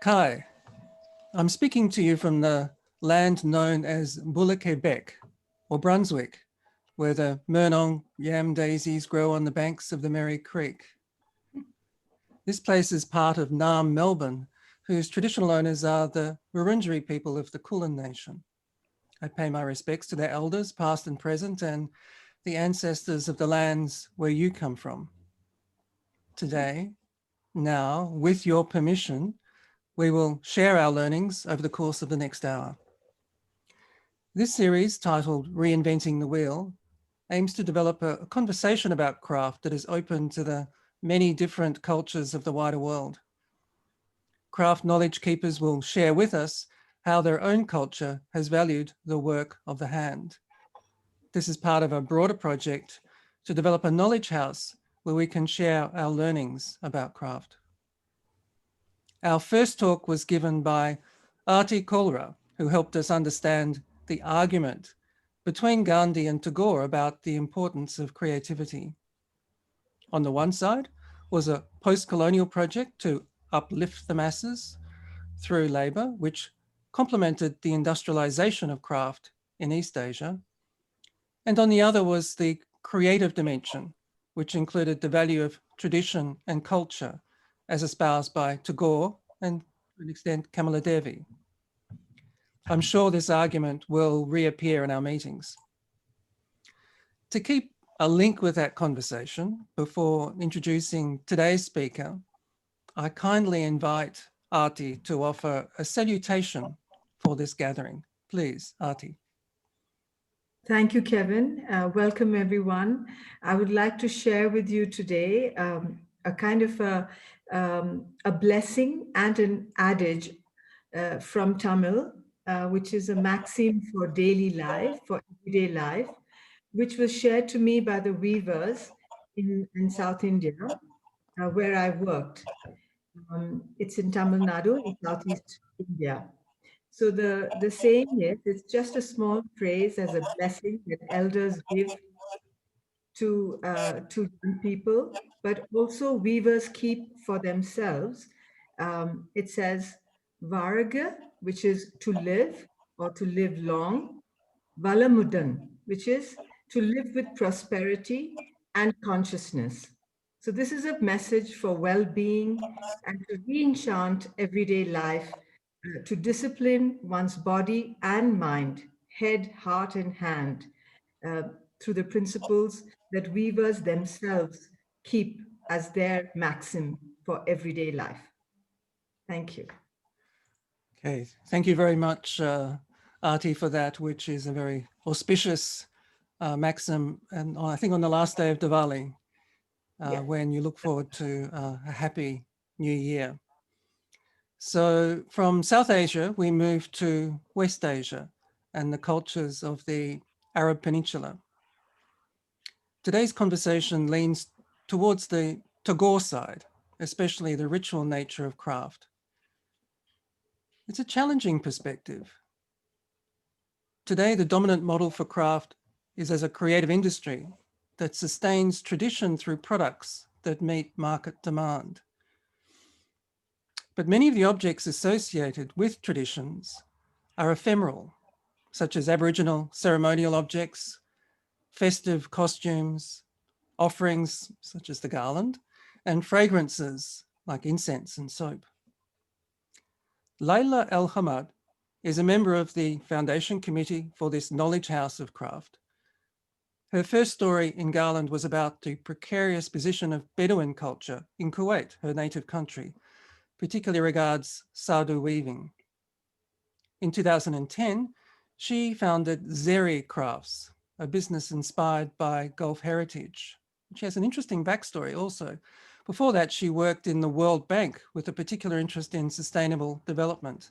Kai, I'm speaking to you from the land known as Bula-Quebec, or Brunswick, where the Murnong yam daisies grow on the banks of the Merry Creek. This place is part of Nam, Melbourne, whose traditional owners are the Wurundjeri people of the Kulin Nation. I pay my respects to their elders, past and present, and the ancestors of the lands where you come from. Today, now, with your permission, we will share our learnings over the course of the next hour. This series, titled Reinventing the Wheel, aims to develop a conversation about craft that is open to the many different cultures of the wider world. Craft knowledge keepers will share with us how their own culture has valued the work of the hand. This is part of a broader project to develop a knowledge house where we can share our learnings about craft. Our first talk was given by Arti Kolra, who helped us understand the argument between Gandhi and Tagore about the importance of creativity. On the one side was a post-colonial project to uplift the masses through labor, which complemented the industrialization of craft in East Asia. And on the other was the creative dimension, which included the value of tradition and culture as espoused by Tagore and, to an extent, Kamaladevi. I'm sure this argument will reappear in our meetings. To keep a link with that conversation, before introducing today's speaker, I kindly invite Arti to offer a salutation for this gathering. Please, Arti. Thank you, Kevin. Welcome, everyone. I would like to share with you today a kind of a blessing and an adage from Tamil, which is a maxim for daily life, for everyday life, which was shared to me by the weavers in South India, where I worked. It's in Tamil Nadu, in Southeast India. So the saying is, it's just a small phrase as a blessing that elders give to young people, but also weavers keep for themselves. It says Varaga, which is to live or to live long, Valamudan, which is to live with prosperity and consciousness. So this is a message for well-being and to re-enchant everyday life, to discipline one's body and mind, head, heart, and hand, uh, through the principles that weavers themselves keep as their maxim for everyday life. Thank you. Okay, thank you very much, Arti, for that, which is a very auspicious maxim, and I think on the last day of Diwali, when you look forward to a happy new year. So from South Asia, we move to West Asia and the cultures of the Arab Peninsula. Today's conversation leans towards the Tagore side, especially the ritual nature of craft. It's a challenging perspective. Today, the dominant model for craft is as a creative industry that sustains tradition through products that meet market demand. But many of the objects associated with traditions are ephemeral, such as Aboriginal ceremonial objects, festive costumes, offerings such as the garland, and fragrances like incense and soap. Laila Al-Hamad is a member of the Foundation Committee for this Knowledge House of Craft. Her first story in Garland was about the precarious position of Bedouin culture in Kuwait, her native country, particularly regards Sardu weaving. In 2010, she founded Zeri Crafts, a business inspired by Gulf heritage. She has an interesting backstory also. Before that, she worked in the World Bank with a particular interest in sustainable development.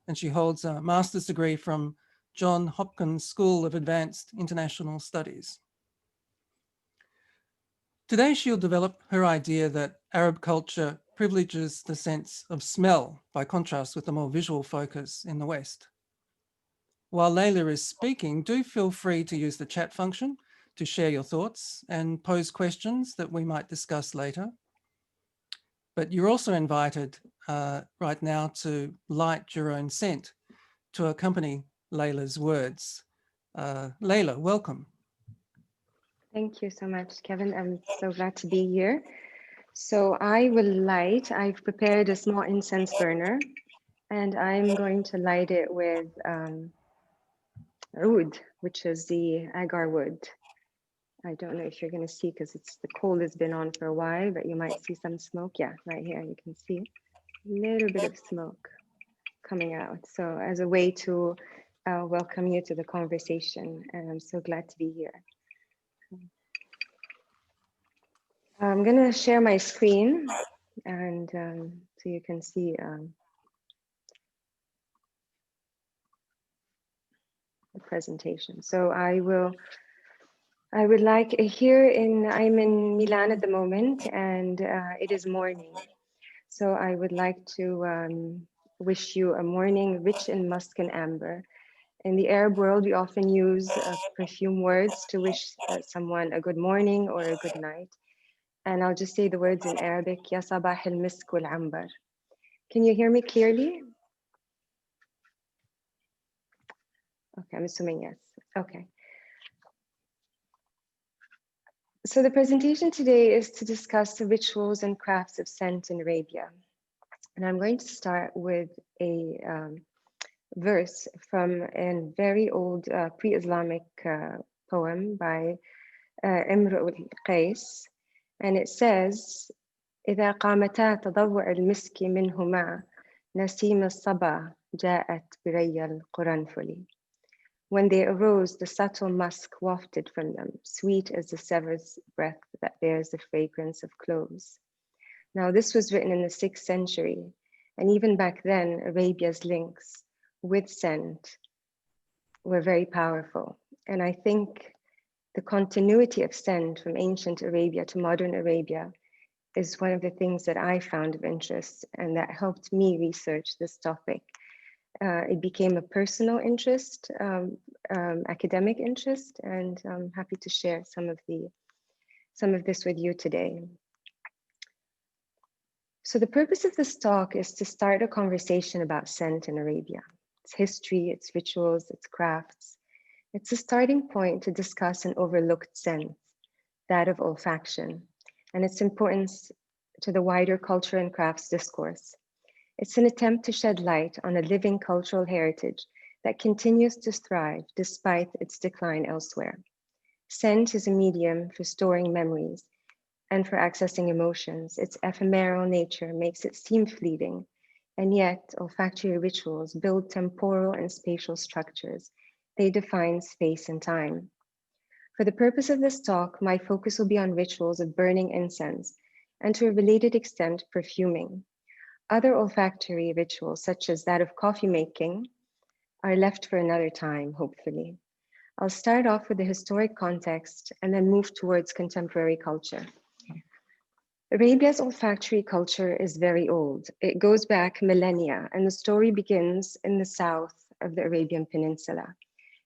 And she holds a master's degree from John Hopkins School of Advanced International Studies. Today, she'll develop her idea that Arab culture privileges the sense of smell by contrast with the more visual focus in the West. While Laila is speaking, do feel free to use the chat function to share your thoughts and pose questions that we might discuss later. But you're also invited right now to light your own scent to accompany Laila's words. Laila, welcome. Thank you so much, Kevin. I'm so glad to be here. So I've prepared a small incense burner and I'm going to light it with oud, which is the agar wood. I don't know if you're going to see because the coal has been on for a while, but you might see some smoke. Yeah, right here you can see a little bit of smoke coming out. So as a way to welcome you to the conversation, and I'm so glad to be here. I'm going to share my screen and so you can see the presentation. So I'm in Milan at the moment and it is morning. So I would like to wish you a morning rich in musk and amber. In the Arab world, we often use perfume words to wish someone a good morning or a good night. And I'll just say the words in Arabic, Ya sabah al-misk wal-ambar. Can you hear me clearly? Okay, I'm assuming yes. Okay. So the presentation today is to discuss the rituals and crafts of scent in Arabia. And I'm going to start with a verse from a very old pre-Islamic poem by Imru al-Qais. And it says, إذا قامتا تضوع المسك منهما نسيم الصبا جاءت بري القرنفل. When they arose, the subtle musk wafted from them, sweet as the sever's breath that bears the fragrance of cloves. Now, this was written in the 6th century, and even back then, Arabia's links with scent were very powerful. And I think the continuity of scent from ancient Arabia to modern Arabia is one of the things that I found of interest and that helped me research this topic. It became a personal interest, academic interest, and I'm happy to share some of this with you today. So the purpose of this talk is to start a conversation about scent in Arabia, its history, its rituals, its crafts. It's a starting point to discuss an overlooked sense, that of olfaction, and its importance to the wider culture and crafts discourse. It's an attempt to shed light on a living cultural heritage that continues to thrive despite its decline elsewhere. Scent is a medium for storing memories and for accessing emotions. Its ephemeral nature makes it seem fleeting, and yet olfactory rituals build temporal and spatial structures. They define space and time. For the purpose of this talk, my focus will be on rituals of burning incense and to a related extent, perfuming. Other olfactory rituals, such as that of coffee making, are left for another time, hopefully. I'll start off with the historic context and then move towards contemporary culture. Arabia's olfactory culture is very old. It goes back millennia, and the story begins in the south of the Arabian Peninsula,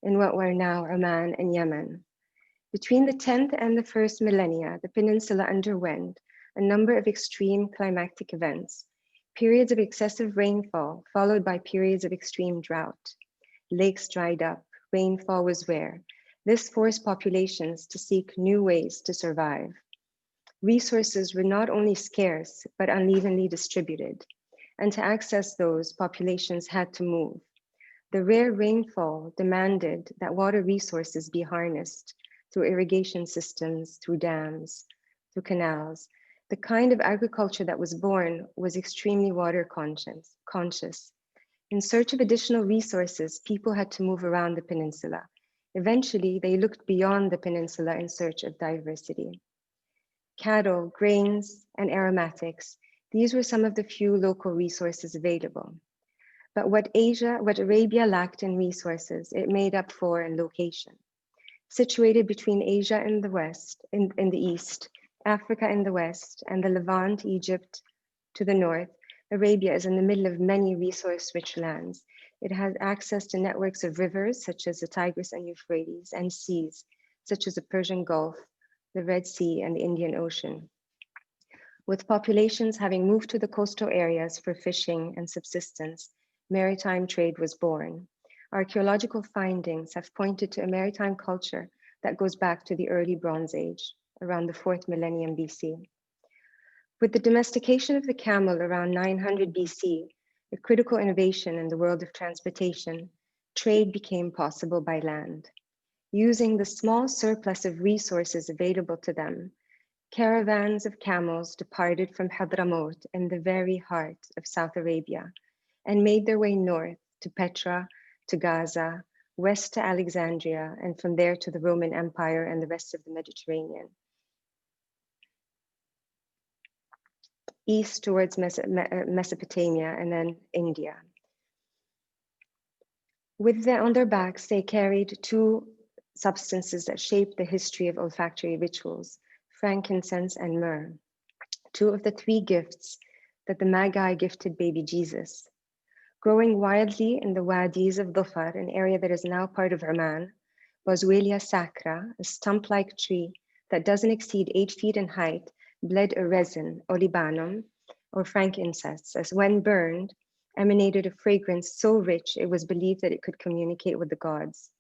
in what were now Oman and Yemen. Between the 10th and the 1st millennia, the peninsula underwent a number of extreme climatic events, periods of excessive rainfall followed by periods of extreme drought. Lakes dried up, rainfall was rare. This forced populations to seek new ways to survive. Resources were not only scarce, but unevenly distributed. And to access those, populations had to move. The rare rainfall demanded that water resources be harnessed through irrigation systems, through dams, through canals. The kind of agriculture that was born was extremely water conscious. In search of additional resources, people had to move around the peninsula. Eventually, they looked beyond the peninsula in search of diversity. Cattle, grains, and aromatics, these were some of the few local resources available. But what Arabia lacked in resources, it made up for in location. Situated between Asia in the west, in the east, Africa in the west, and the Levant, Egypt to the north, Arabia is in the middle of many resource-rich lands. It has access to networks of rivers, such as the Tigris and Euphrates, and seas, such as the Persian Gulf, the Red Sea, and the Indian Ocean. With populations having moved to the coastal areas for fishing and subsistence, maritime trade was born. Archaeological findings have pointed to a maritime culture that goes back to the early Bronze Age, around the 4th millennium BC. With the domestication of the camel around 900 BC, a critical innovation in the world of transportation, trade became possible by land. Using the small surplus of resources available to them, caravans of camels departed from Hadramaut in the very heart of South Arabia and made their way north to Petra, to Gaza, west to Alexandria, and from there to the Roman Empire and the rest of the Mediterranean. East towards Mesopotamia and then India. On their backs, they carried two substances that shaped the history of olfactory rituals: frankincense and myrrh, two of the three gifts that the Magi gifted baby Jesus. Growing wildly in the wadis of Dhofar, an area that is now part of Oman, Boswellia sacra, a stump-like tree that doesn't exceed 8 feet in height, bled a resin, olibanum, or frankincense, as when burned, emanated a fragrance so rich it was believed that it could communicate with the gods.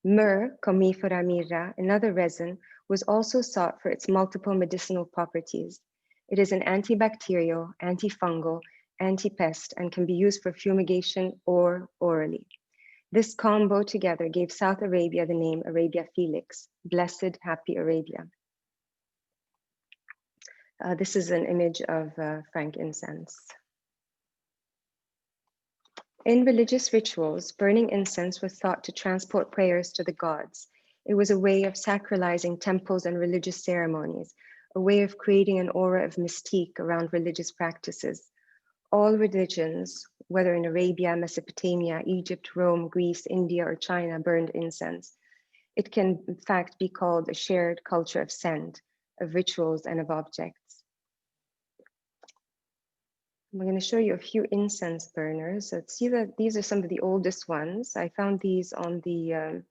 Myrrh, Commiphora myrrha, another resin, was also sought for its multiple medicinal properties. It is an antibacterial, antifungal, anti-pest, and can be used for fumigation or orally. This combo together gave South Arabia the name Arabia Felix, blessed, happy Arabia. This is an image of frankincense. In religious rituals, burning incense was thought to transport prayers to the gods. It was a way of sacralizing temples and religious ceremonies, a way of creating an aura of mystique around religious practices. All religions, whether in Arabia, Mesopotamia, Egypt, Rome, Greece, India, or China, burned incense. It can, in fact, be called a shared culture of scent, of rituals, and of objects. I'm going to show you a few incense burners. So see that these are some of the oldest ones. I found these on the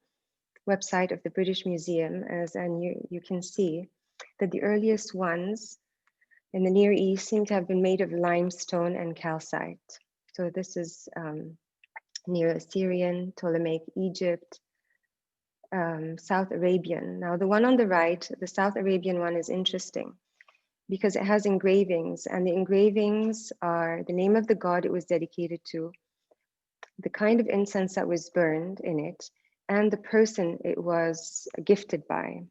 website of the British Museum, and you can see that the earliest ones in the Near East seem to have been made of limestone and calcite. So this is near Assyrian, Ptolemaic Egypt, South Arabian. Now the one on the right, the South Arabian one, is interesting because it has engravings, and the engravings are the name of the god it was dedicated to, the kind of incense that was burned in it, and the person it was gifted by.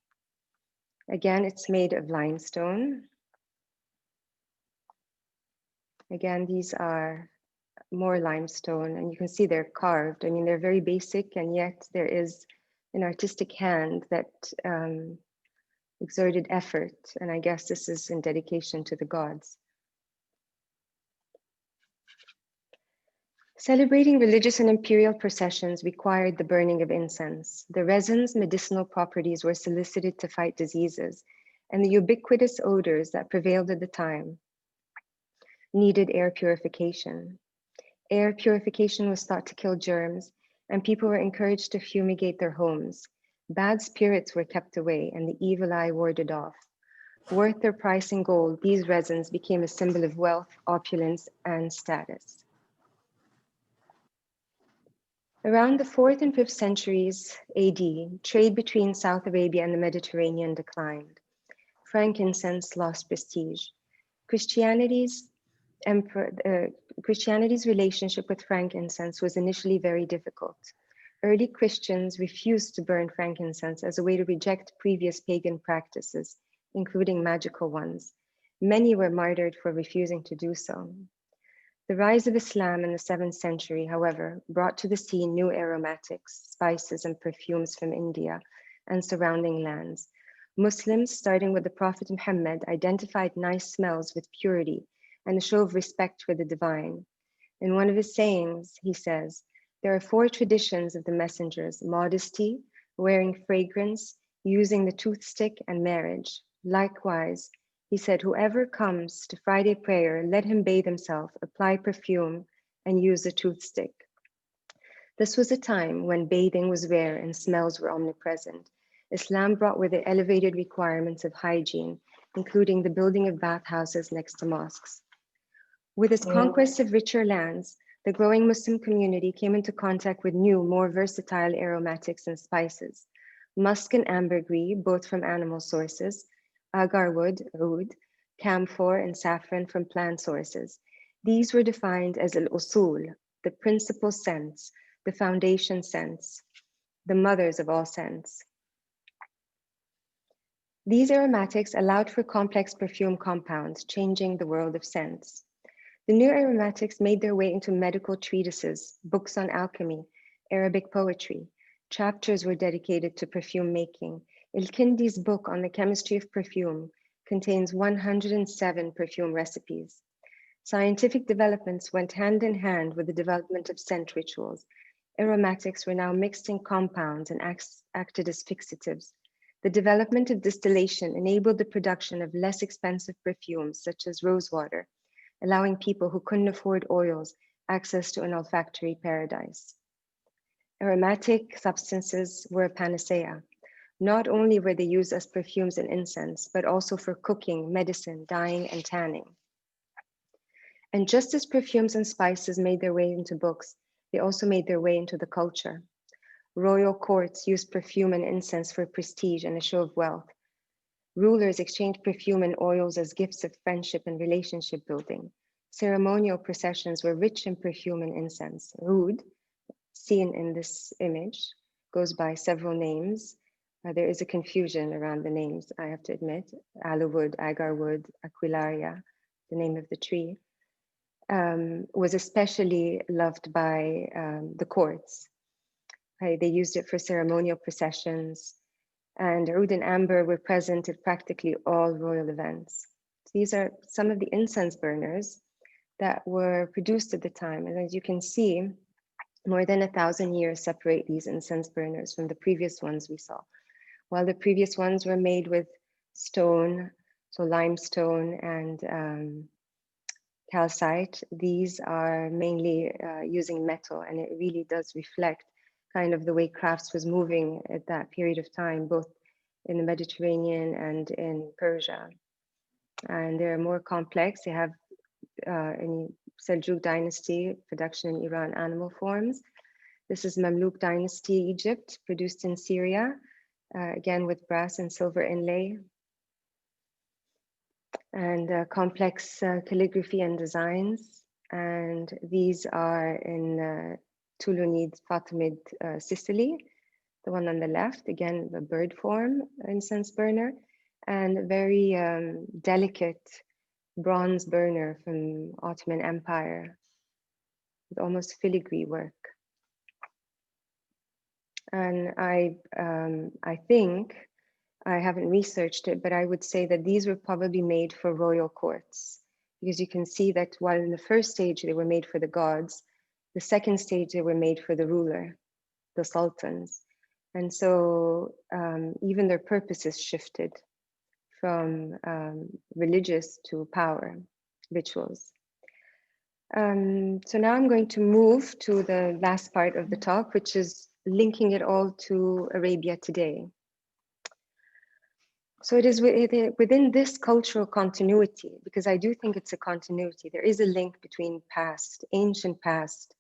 Again, it's made of limestone. Again, these are more limestone, and you can see they're carved. I mean, they're very basic, and yet there is an artistic hand that exerted effort, and I guess this is in dedication to the gods. Celebrating religious and imperial processions required the burning of incense. The resin's medicinal properties were solicited to fight diseases, and the ubiquitous odors that prevailed at the time needed air purification. Air purification was thought to kill germs, and people were encouraged to fumigate their homes. Bad spirits were kept away, and the evil eye warded off. Worth their price in gold, these resins became a symbol of wealth, opulence, and status. Around the 4th and 5th centuries AD, trade between South Arabia and the Mediterranean declined. Frankincense lost prestige. Christianity's relationship with frankincense was initially very difficult. Early Christians refused to burn frankincense as a way to reject previous pagan practices, including magical ones. Many were martyred for refusing to do so. The rise of Islam in the 7th century, however, brought to the scene new aromatics, spices, and perfumes from India and surrounding lands. Muslims, starting with the Prophet Muhammad, identified nice smells with purity and a show of respect for the divine. In one of his sayings, he says, "There are 4 traditions of the messengers: modesty, wearing fragrance, using the toothstick, and marriage. Likewise," he said, "whoever comes to Friday prayer, let him bathe himself, apply perfume, and use the toothstick." This was a time when bathing was rare and smells were omnipresent. Islam brought with it elevated requirements of hygiene, including the building of bathhouses next to mosques. With its conquest of richer lands, the growing Muslim community came into contact with new, more versatile aromatics and spices. Musk and ambergris, both from animal sources, agar wood, oud, camphor, and saffron from plant sources. These were defined as al-usul, the principal scents, the foundation scents, the mothers of all scents. These aromatics allowed for complex perfume compounds, changing the world of scents. The new aromatics made their way into medical treatises, books on alchemy, Arabic poetry. Chapters were dedicated to perfume making. Il-Kindi's book on the chemistry of perfume contains 107 perfume recipes. Scientific developments went hand in hand with the development of scent rituals. Aromatics were now mixed in compounds and acted as fixatives. The development of distillation enabled the production of less expensive perfumes, such as rosewater, allowing people who couldn't afford oils access to an olfactory paradise. Aromatic substances were a panacea. Not only were they used as perfumes and incense, but also for cooking, medicine, dyeing, and tanning. And just as perfumes and spices made their way into books, they also made their way into the culture. Royal courts used perfume and incense for prestige and a show of wealth. Rulers exchanged perfume and oils as gifts of friendship and relationship building. Ceremonial processions were rich in perfume and incense. Oud, seen in this image, goes by several names. There is a confusion around the names, I have to admit. Aloe wood, agar wood, aquilaria, the name of the tree, was especially loved by the courts. They used it for ceremonial processions, and oud and amber were present at practically all royal events. These are some of the incense burners that were produced at the time. And as you can see, more than 1,000 years separate these incense burners from the previous ones we saw. While the previous ones were made with stone, so limestone and calcite, these are mainly using metal, and it really does reflect kind of the way crafts was moving at that period of time, both in the Mediterranean and in Persia. And they're more complex. They have in Seljuk Dynasty, production in Iran, animal forms. This is Mamluk Dynasty, Egypt, produced in Syria, again with brass and silver inlay. And complex calligraphy and designs. And these are in Tulunid, Fatimid, Sicily. The one on the left, again, the bird form incense burner, and a very delicate bronze burner from Ottoman Empire with almost filigree work. And I think, I haven't researched it, but I would say that these were probably made for royal courts, because you can see that while in the first stage they were made for the gods, the second stage they were made for the ruler, the sultans. And so even their purposes shifted from religious to power rituals. So now I'm going to move to the last part of the talk, which is linking it all to Arabia today. So it is within this cultural continuity, because I do think it's a continuity, there is a link between past, ancient past,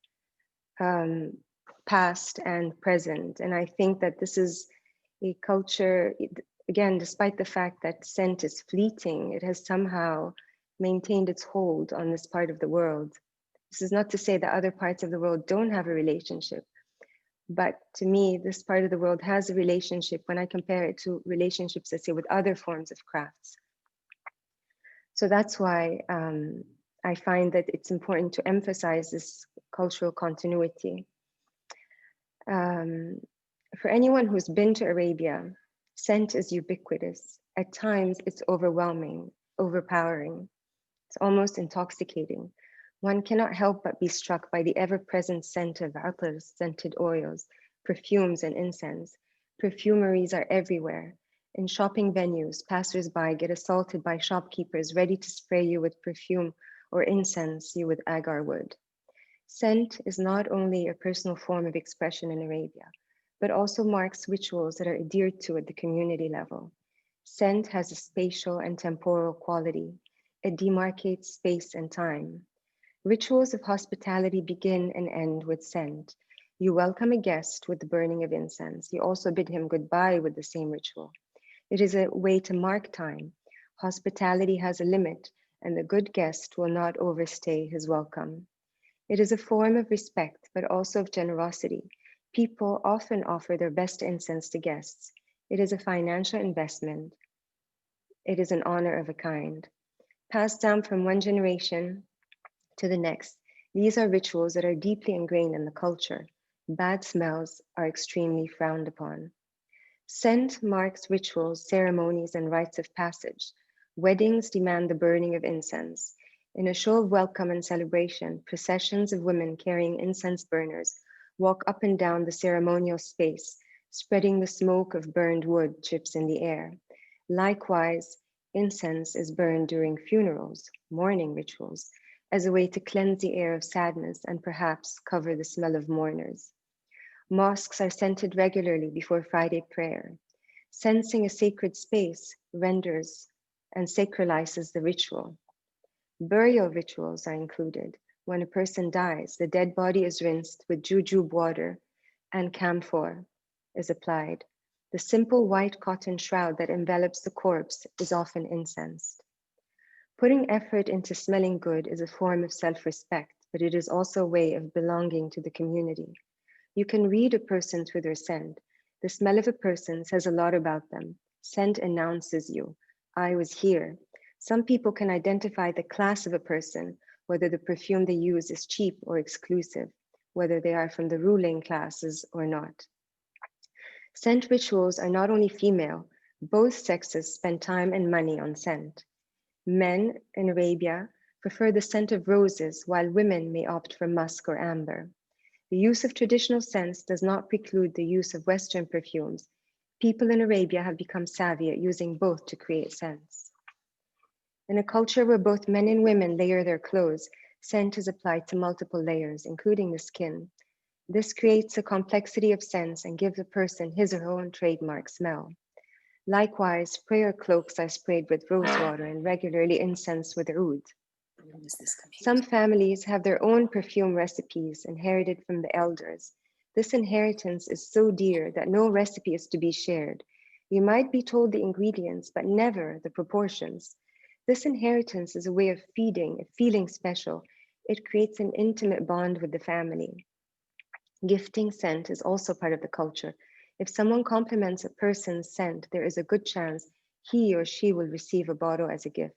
past and present. And I think that this is a culture, again, despite the fact that scent is fleeting, it has somehow maintained its hold on this part of the world. This is not to say that other parts of the world don't have a relationship, but to me, this part of the world has a relationship when I compare it to relationships, let's say, with other forms of crafts. So that's why I find that it's important to emphasize this cultural continuity. For anyone who's been to Arabia, scent is ubiquitous. At times, it's overwhelming, overpowering. It's almost intoxicating. One cannot help but be struck by the ever-present scent of atars, scented oils, perfumes, and incense. Perfumeries are everywhere. In shopping venues, passers-by get assaulted by shopkeepers ready to spray you with perfume or incense you with agar wood. Scent is not only a personal form of expression in Arabia, but also marks rituals that are adhered to at the community level. Scent has a spatial and temporal quality. It demarcates space and time. Rituals of hospitality begin and end with scent. You welcome a guest with the burning of incense. You also bid him goodbye with the same ritual. It is a way to mark time. Hospitality has a limit, and the good guest will not overstay his welcome. It is a form of respect, but also of generosity. People often offer their best incense to guests. It is a financial investment. It is an honor of a kind. Passed down from one generation to the next, these are rituals that are deeply ingrained in the culture. Bad smells are extremely frowned upon. Scent marks rituals, ceremonies, and rites of passage. Weddings demand the burning of incense. In a show of welcome and celebration, processions of women carrying incense burners walk up and down the ceremonial space, spreading the smoke of burned wood chips in the air. Likewise, incense is burned during funerals, mourning rituals, as a way to cleanse the air of sadness and perhaps cover the smell of mourners. Mosques are scented regularly before Friday prayer. Sensing a sacred space renders and sacralizes the ritual. Burial rituals are included. When a person dies, the dead body is rinsed with jujube water and camphor is applied. The simple white cotton shroud that envelops the corpse is often incensed. Putting effort into smelling good is a form of self-respect, but it is also a way of belonging to the community. You can read a person through their scent. The smell of a person says a lot about them. Scent announces you. I was here. Some people can identify the class of a person, whether the perfume they use is cheap or exclusive, whether they are from the ruling classes or not. Scent rituals are not only female, both sexes spend time and money on scent. Men in Arabia prefer the scent of roses, while women may opt for musk or amber. The use of traditional scents does not preclude the use of Western perfumes. People in Arabia have become savvy at using both to create scents. In a culture where both men and women layer their clothes, scent is applied to multiple layers, including the skin. This creates a complexity of scents and gives a person his or her own trademark smell. Likewise, prayer cloaks are sprayed with rose water and regularly incensed with oud. Some families have their own perfume recipes inherited from the elders. This inheritance is so dear that no recipe is to be shared. You might be told the ingredients, but never the proportions. This inheritance is a way of feeling special. It creates an intimate bond with the family. Gifting scent is also part of the culture. If someone compliments a person's scent, there is a good chance he or she will receive a bottle as a gift.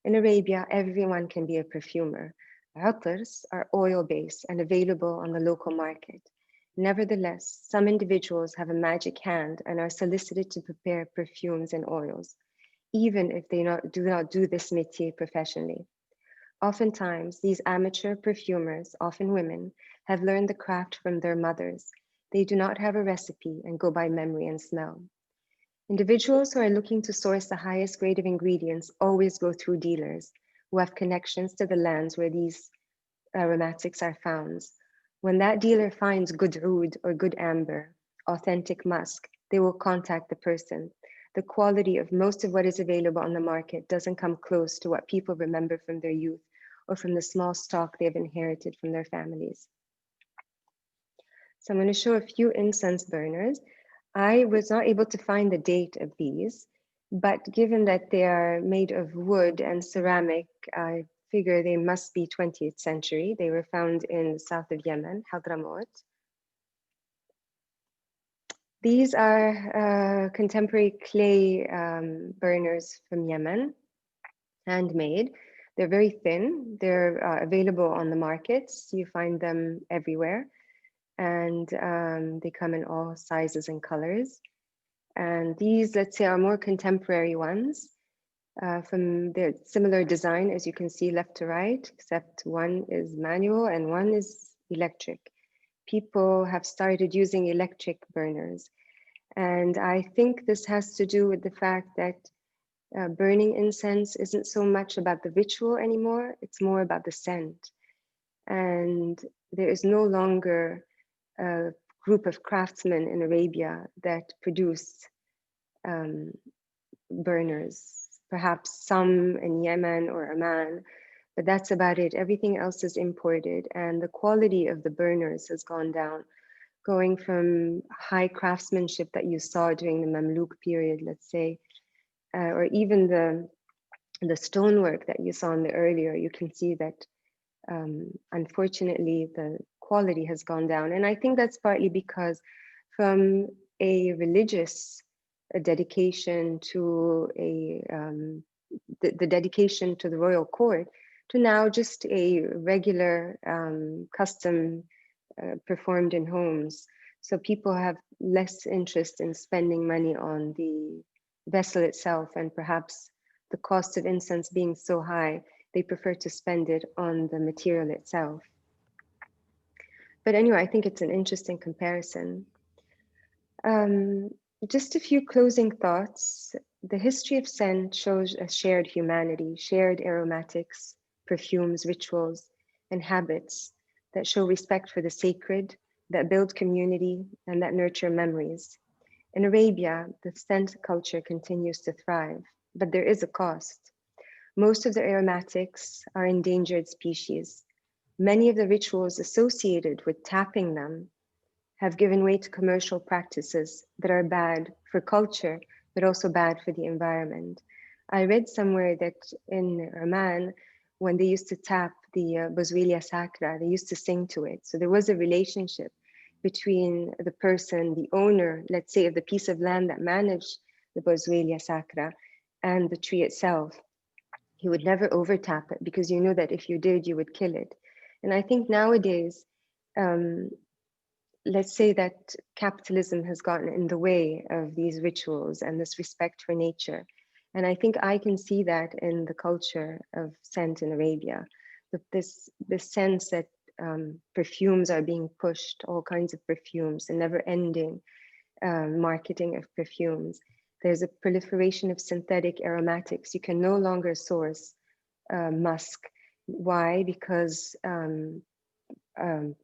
In Arabia, everyone can be a perfumer. Utars are oil-based and available on the local market. Nevertheless, some individuals have a magic hand and are solicited to prepare perfumes and oils, even if they do not do this métier professionally. Oftentimes, these amateur perfumers, often women, have learned the craft from their mothers. They do not have a recipe and go by memory and smell. Individuals who are looking to source the highest grade of ingredients always go through dealers who have connections to the lands where these aromatics are found. When that dealer finds good oud or good amber, authentic musk, they will contact the person. The quality of most of what is available on the market doesn't come close to what people remember from their youth or from the small stock they have inherited from their families. So I'm going to show a few incense burners. I was not able to find the date of these, but given that they are made of wood and ceramic, I figure they must be 20th century. They were found in the south of Yemen, Hadramaut. These are contemporary clay burners from Yemen, handmade. They're very thin. They're available on the markets. You find them everywhere. And they come in all sizes and colors. And these, let's say, are more contemporary ones from the similar design, as you can see left to right, except one is manual and one is electric. People have started using electric burners. And I think this has to do with the fact that burning incense isn't so much about the ritual anymore, it's more about the scent. And there is no longer a group of craftsmen in Arabia that produce burners, perhaps some in Yemen or Oman, but that's about it. Everything else is imported, and the quality of the burners has gone down, going from high craftsmanship that you saw during the Mamluk period, let's say, or even the stonework that you saw in the earlier. You can see that unfortunately the quality has gone down, and I think that's partly because from a religious dedication to the dedication to the royal court, to now just a regular custom performed in homes. So people have less interest in spending money on the vessel itself, and perhaps the cost of incense being so high, they prefer to spend it on the material itself. But anyway, I think it's an interesting comparison. Just a few closing thoughts. The history of scent shows a shared humanity, shared aromatics, perfumes, rituals, and habits that show respect for the sacred, that build community, and that nurture memories. In Arabia, the scent culture continues to thrive, but there is a cost. Most of the aromatics are endangered species. Many of the rituals associated with tapping them have given way to commercial practices that are bad for culture, but also bad for the environment. I read somewhere that in Oman, when they used to tap the Boswellia sacra, they used to sing to it. So there was a relationship between the person, the owner, let's say, of the piece of land that managed the Boswellia sacra, and the tree itself. He would never overtap it because you know that if you did, you would kill it. And I think nowadays, let's say that capitalism has gotten in the way of these rituals and this respect for nature. And I think I can see that in the culture of scent in Arabia, this sense that perfumes are being pushed, all kinds of perfumes, and never-ending marketing of perfumes. There's a proliferation of synthetic aromatics. You can no longer source musk. Why? Because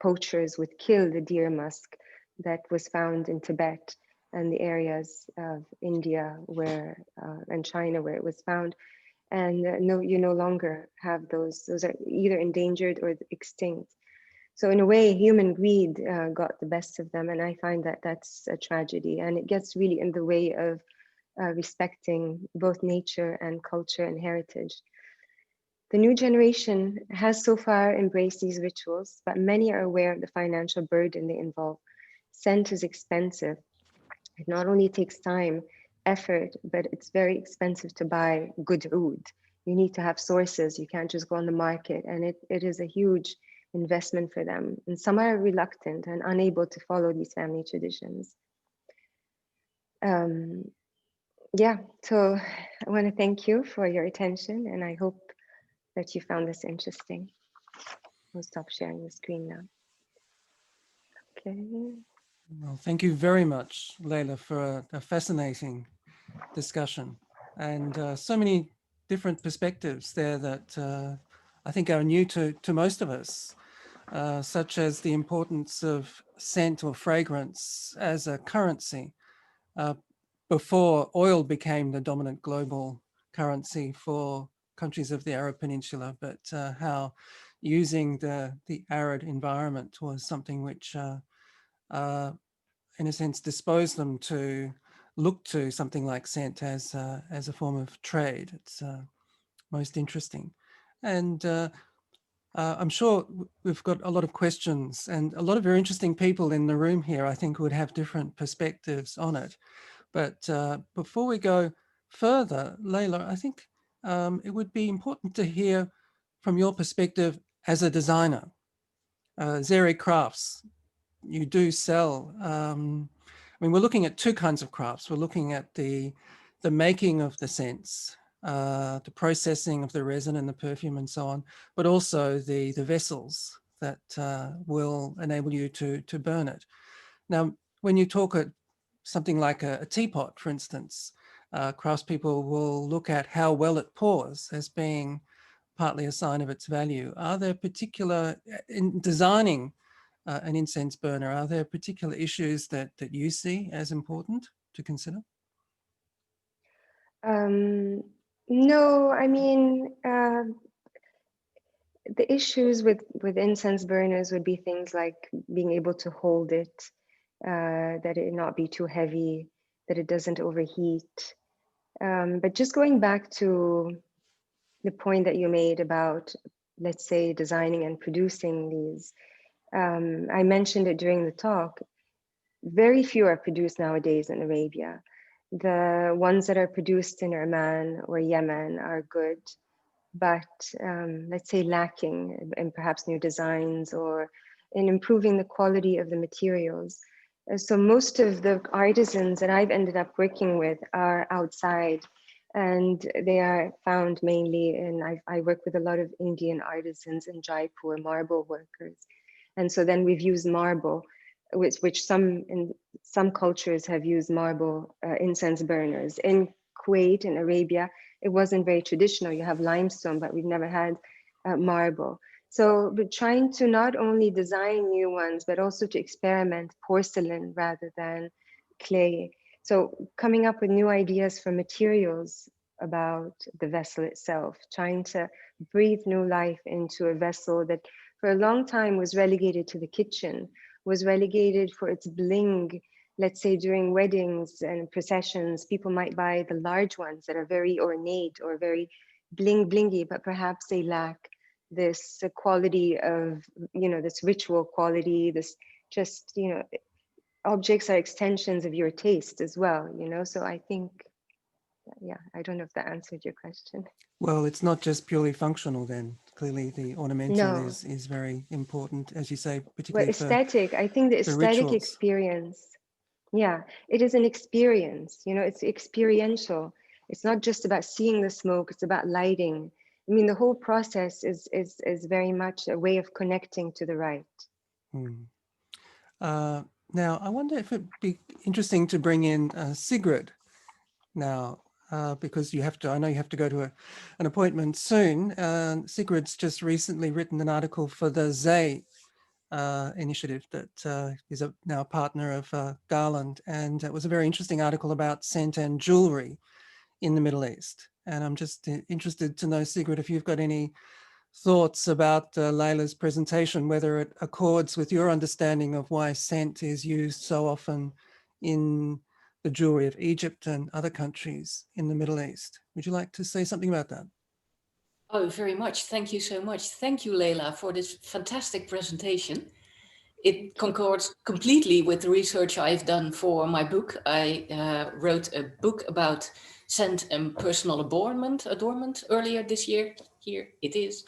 poachers would kill the deer musk that was found in Tibet and the areas of India where and China where it was found. And no, you no longer have those. Those are either endangered or extinct. So in a way, human greed got the best of them, and I find that that's a tragedy, and it gets really in the way of respecting both nature and culture and heritage. The new generation has so far embraced these rituals, but many are aware of the financial burden they involve. Scent is expensive. It not only takes time, effort, but it's very expensive to buy good oud. You need to have sources. You can't just go on the market, and it is a huge investment for them. And some are reluctant and unable to follow these family traditions. Yeah, so I want to thank you for your attention, and I hope that you found this interesting. I'll stop sharing the screen now. Okay. Well, thank you very much, Laila, for a fascinating discussion, and so many different perspectives there that I think are new to most of us, such as the importance of scent or fragrance as a currency. Before oil became the dominant global currency for countries of the Arab Peninsula, but how using the arid environment was something which in a sense, dispose them to look to something like scent as a form of trade. It's most interesting. And I'm sure we've got a lot of questions and a lot of very interesting people in the room here, I think, would have different perspectives on it. But before we go further, Laila, I think it would be important to hear from your perspective as a designer. Zeri Crafts, you do sell. I mean, we're looking at two kinds of crafts. We're looking at the making of the scents, the processing of the resin and the perfume and so on, but also the vessels that will enable you to burn it. Now, when you talk at something like a teapot, for instance, craftspeople will look at how well it pours as being partly a sign of its value. Are there particular, in designing an incense burner, are there particular issues that you see as important to consider? No, I mean, the issues with incense burners would be things like being able to hold it, that it not be too heavy, that it doesn't overheat. But just going back to the point that you made about, let's say, designing and producing these, I mentioned it during the talk. Very few are produced nowadays in Arabia. The ones that are produced in Oman or Yemen are good, but let's say lacking in perhaps new designs or in improving the quality of the materials. So most of the artisans that I've ended up working with are outside, and they are found mainly in, I work with a lot of Indian artisans in Jaipur, marble workers. And so then we've used marble, which in some cultures have used marble incense burners. In Kuwait, in Arabia, it wasn't very traditional. You have limestone, but we've never had marble. So we're trying to not only design new ones, but also to experiment porcelain rather than clay. So coming up with new ideas for materials about the vessel itself, trying to breathe new life into a vessel that for a long time was relegated to the kitchen, was relegated for its bling. Let's say during weddings and processions, people might buy the large ones that are very ornate or very blingy, but perhaps they lack this quality of, this ritual quality, this just, objects are extensions of your taste as well, So I think, yeah, I don't know if that answered your question. Well, it's not just purely functional then. Clearly the ornamental No. is very important, as you say, Well, particularly aesthetic, I think the for aesthetic rituals. experience, yeah, it is an experience, it's experiential. It's not just about seeing the smoke, it's about lighting. I mean, the whole process is very much a way of connecting to the rite. Now, I wonder if it'd be interesting to bring in Sigrid now, because I know you have to go to an appointment soon. Sigrid's just recently written an article for the ZAY initiative that is now a partner of Garland. And it was a very interesting article about scent and jewelry in the Middle East. And I'm just interested to know, Sigrid, if you've got any thoughts about Laila's presentation, whether it accords with your understanding of why scent is used so often in the jewelry of Egypt and other countries in the Middle East. Would you like to say something about that? Oh, very much. Thank you so much. Thank you, Laila, for this fantastic presentation. It concords completely with the research I've done for my book. I wrote a book about scent and personal adornment earlier this year. Here it is.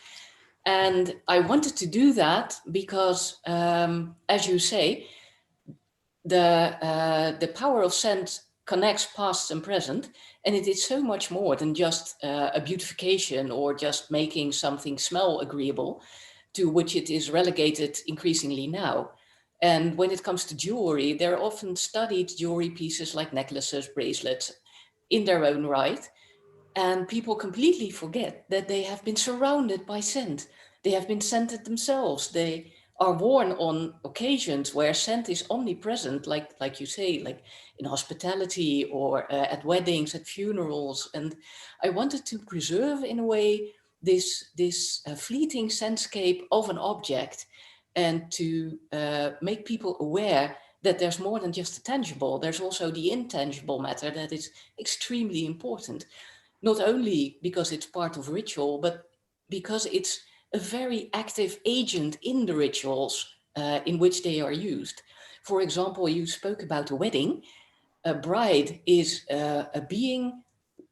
And I wanted to do that because, as you say, the power of scent connects past and present, and it is so much more than just a beautification or just making something smell agreeable, to which it is relegated increasingly now. And when it comes to jewelry, there are often studied jewelry pieces like necklaces, bracelets in their own right. And people completely forget that they have been surrounded by scent. They have been scented themselves. They are worn on occasions where scent is omnipresent, like you say, like in hospitality or at weddings, at funerals. And I wanted to preserve, in a way, this fleeting scentscape of an object, and to make people aware that there's more than just the tangible. There's also the intangible matter that is extremely important. Not only because it's part of ritual, but because it's a very active agent in the rituals in which they are used. For example, you spoke about a wedding. A bride is a being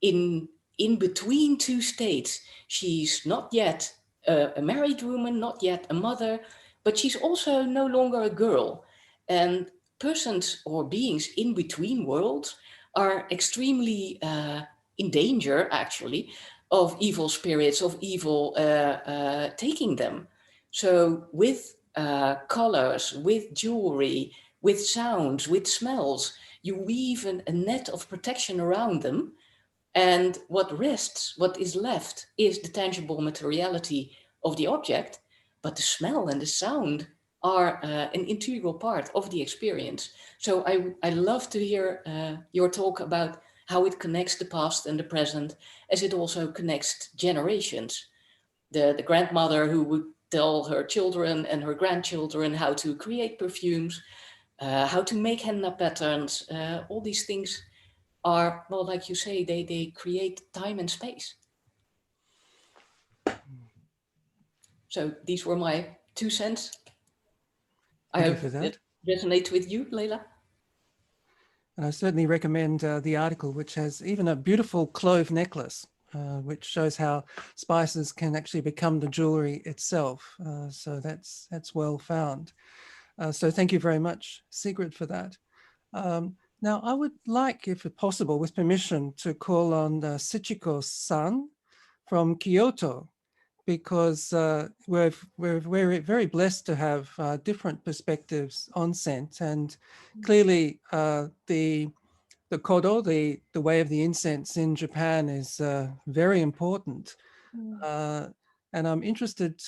in between two states. She's not yet a married woman, not yet a mother, but she's also no longer a girl. And persons or beings in between worlds are extremely in danger, actually, of evil spirits, of evil taking them. So with colors, with jewelry, with sounds, with smells, you weave a net of protection around them. And what rests, what is left, is the tangible materiality of the object, but the smell and the sound are an integral part of the experience. So I love to hear your talk about how it connects the past and the present, as it also connects generations. The grandmother who would tell her children and her grandchildren how to create perfumes, how to make henna patterns, all these things are, well, like you say, they create time and space. So these were my 2 cents. I Thank you hope for that. it resonates with you, Laila. And I certainly recommend the article, which has even a beautiful clove necklace, which shows how spices can actually become the jewelry itself. So that's well found. So thank you very much, Sigrid, for that. Now, I would like, if possible, with permission, to call on Sichiko-san from Kyoto, because we're very blessed to have different perspectives on scent, and clearly the kodo, the way of the incense in Japan, is very important. And I'd be interested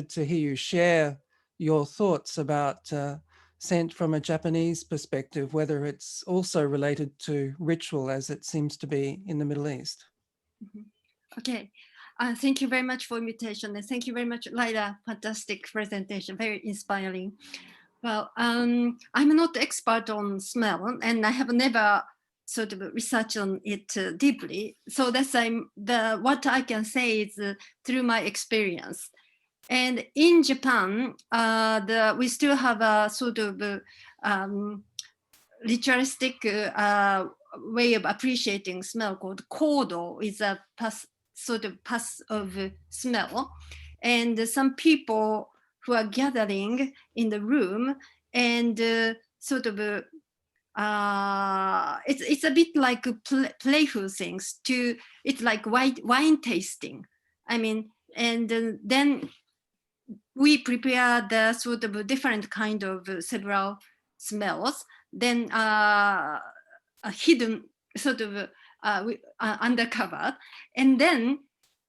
to hear you share your thoughts about scent from a Japanese perspective, whether it's also related to ritual as it seems to be in the Middle East. Okay. Thank you very much for invitation, and thank you very much, Laila. Fantastic presentation, very inspiring. Well, I'm not expert on smell, and I have never sort of researched on it deeply. So that's what I can say is through my experience. And in Japan, we still have a sort of ritualistic way of appreciating smell called kodo. Is a sort of pass of smell, and some people who are gathering in the room and sort of it's a bit like playful things. It's like wine tasting. I mean, and then we prepare the sort of different kind of several smells. Then a hidden sort of undercover, and then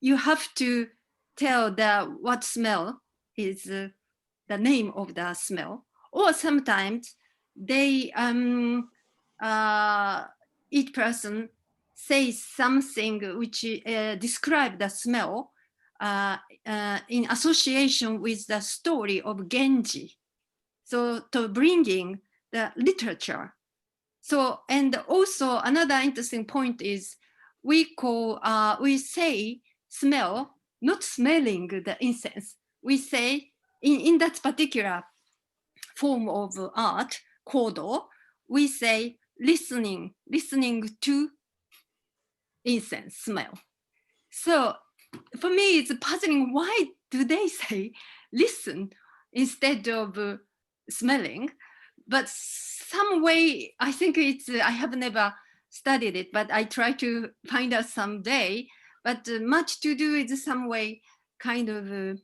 you have to tell what smell is the name of the smell, or sometimes they each person says something which describe the smell in association with the story of Genji. So to bringing the literature. So, and also another interesting point is we say smell, not smelling the incense. We say in that particular form of art, kodo, we say listening to incense smell. So for me, it's puzzling. Why do they say listen instead of smelling? But some way, I think I have never studied it, but I try to find out someday. But much to do is some way kind of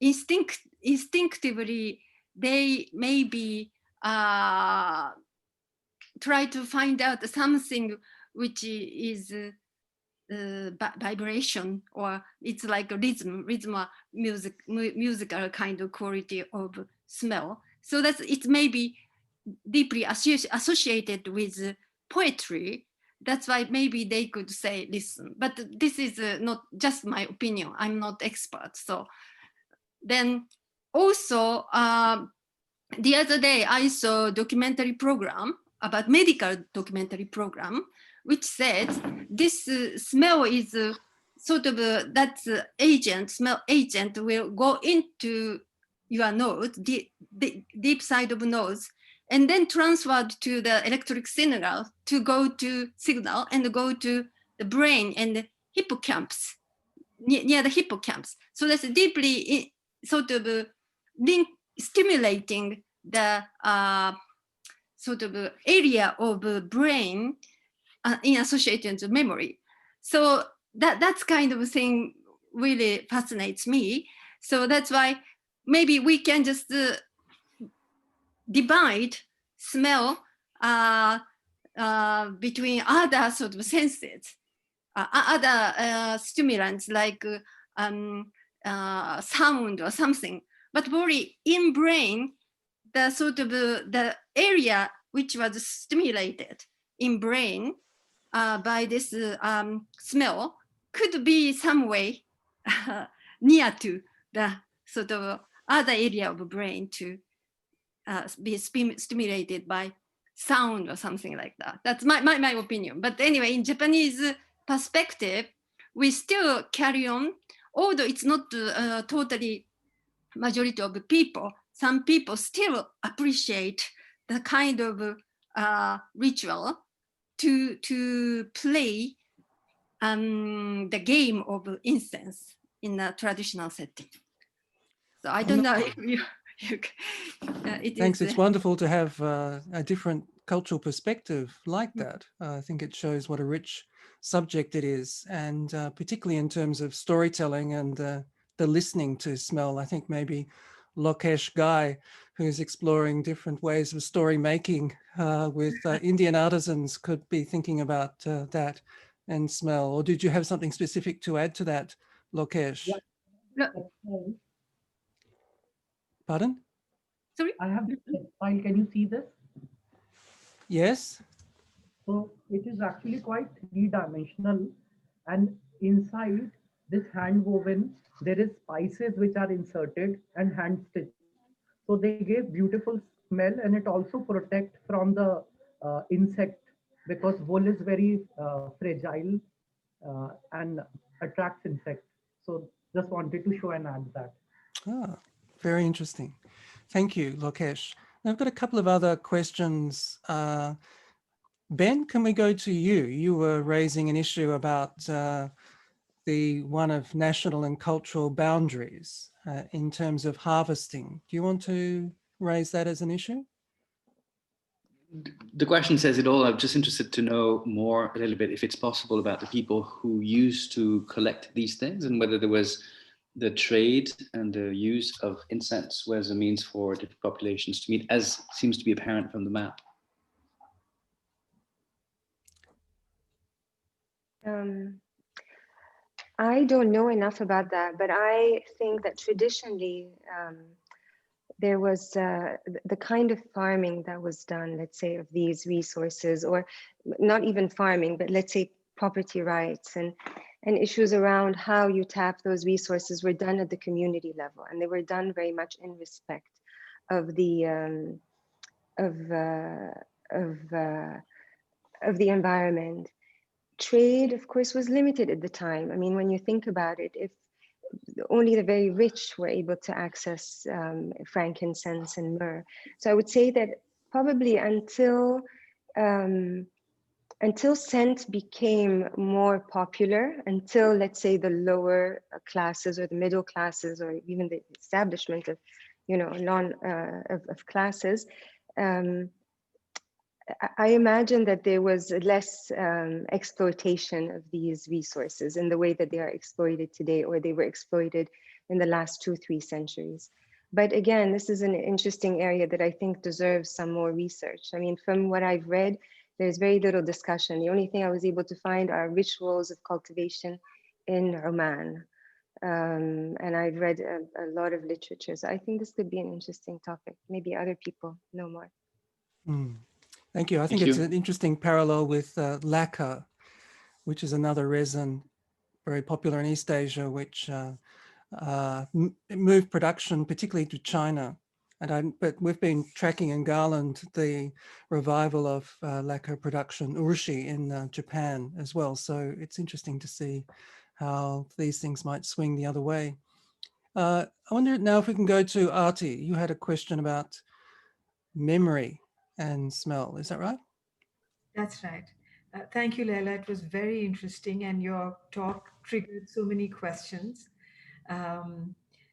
instinctively, they maybe try to find out something which is vibration, or it's like a rhythm or musical kind of quality of smell. So that's it may be deeply associated with poetry. That's why maybe they could say listen. But this is not just my opinion. I'm not expert. So then also the other day I saw a documentary program about medical documentary program, which said this smell is sort of that smell agent will go into your nose, deep side of nose, and then transferred to the electric signal to go to the brain and the hippocampus, near the hippocampus. So that's deeply sort of stimulating the sort of area of brain in association to memory. So that's kind of thing really fascinates me. So that's why maybe we can just divide smell between other sort of senses, other stimulants like sound or something. But really in brain, the sort of the area which was stimulated in brain by this smell could be some way near to the sort of other area of the brain to be stimulated by sound or something like that. That's my opinion. But anyway, in Japanese perspective, we still carry on, although it's not totally majority of the people, some people still appreciate the kind of ritual to play the game of incense in a traditional setting. So I don't know if you Thanks. It's wonderful to have a different cultural perspective like that. I think it shows what a rich subject it is, and particularly in terms of storytelling and the listening to smell. I think maybe Lokesh Guy, who's exploring different ways of story making with Indian artisans, could be thinking about that and smell. Or did you have something specific to add to that, Lokesh? Yeah. Pardon? Sorry? I have this file. Can you see this? Yes. So it is actually quite three-dimensional, and inside this hand woven, there is spices which are inserted and hand stitched. So they give beautiful smell, and it also protect from the insect, because wool is very fragile and attracts insects. So just wanted to show and add that. Ah, very interesting. Thank you, Lokesh. Now I've got a couple of other questions. Ben, can we go to you? You were raising an issue about the one of national and cultural boundaries in terms of harvesting. Do you want to raise that as an issue? The question says it all. I'm just interested to know more a little bit, if it's possible, about the people who used to collect these things and whether there was the trade and the use of incense was a means for different populations to meet, as seems to be apparent from the map. I don't know enough about that, but I think that traditionally there was the kind of farming that was done, let's say, of these resources, or not even farming, but let's say property rights and issues around how you tap those resources were done at the community level, and they were done very much in respect of the environment. Trade, of course, was limited at the time. I mean, when you think about it, if only the very rich were able to access frankincense and myrrh. So I would say that probably until scent became more popular, until, let's say, the lower classes or the middle classes, or even the establishment of, of classes, I imagine that there was less exploitation of these resources in the way that they are exploited today, or they were exploited in the last 2-3 centuries. But again, this is an interesting area that I think deserves some more research. I mean, from what I've read, there's very little discussion. The only thing I was able to find are rituals of cultivation in Oman. And I've read a lot of literature. So I think this could be an interesting topic. Maybe other people know more. Thank you. I think it's an interesting parallel with lacquer, which is another resin very popular in East Asia, which moved production particularly to China. But we've been tracking in Garland the revival of lacquer production, urushi, in Japan as well. So it's interesting to see how these things might swing the other way. I wonder now if we can go to Arti. You had a question about memory and smell. Is that right? That's right. Thank you, Laila. It was very interesting, and your talk triggered so many questions.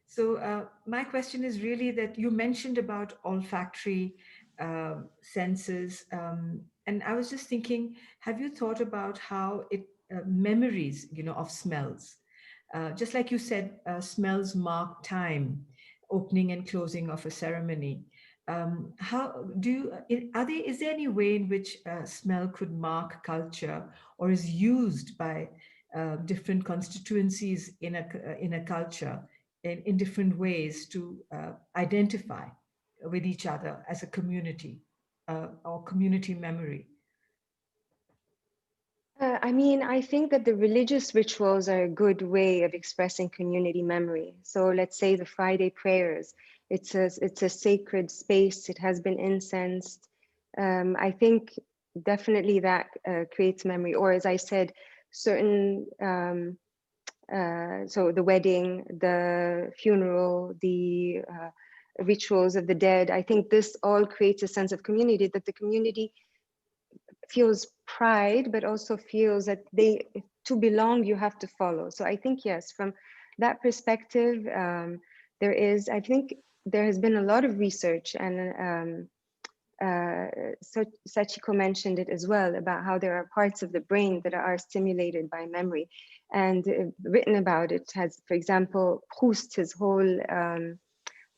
So my question is really that you mentioned about olfactory senses, and I was just thinking, have you thought about how it memories, of smells? Just like you said, smells mark time, opening and closing of a ceremony. How do you, is there any way in which smell could mark culture, or is used by different constituencies in a culture in different ways to identify with each other as a community? or community memory? I mean, I think that the religious rituals are a good way of expressing community memory. So let's say the Friday prayers, it's a sacred space. It has been incensed. I think definitely that creates memory. Or as I said, certain, so the wedding, the funeral, the rituals of the dead, I think this all creates a sense of community, that the community feels pride, but also feels that to belong, you have to follow. So I think, yes, from that perspective, I think there has been a lot of research, and Sachiko mentioned it as well, about how there are parts of the brain that are stimulated by memory, and written about it has, for example, Proust, his whole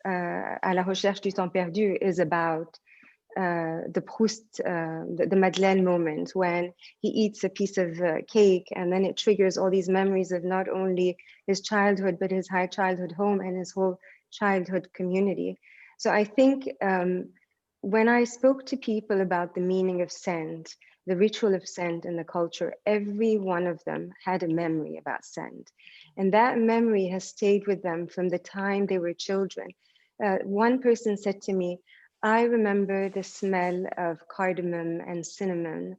À la recherche du temps perdu is about the Proust, the Madeleine moment, when he eats a piece of cake, and then it triggers all these memories of not only his childhood, but his high childhood home and his whole childhood community. So I think when I spoke to people about the meaning of scent, the ritual of scent and the culture, every one of them had a memory about scent. And that memory has stayed with them from the time they were children. One person said to me, I remember the smell of cardamom and cinnamon.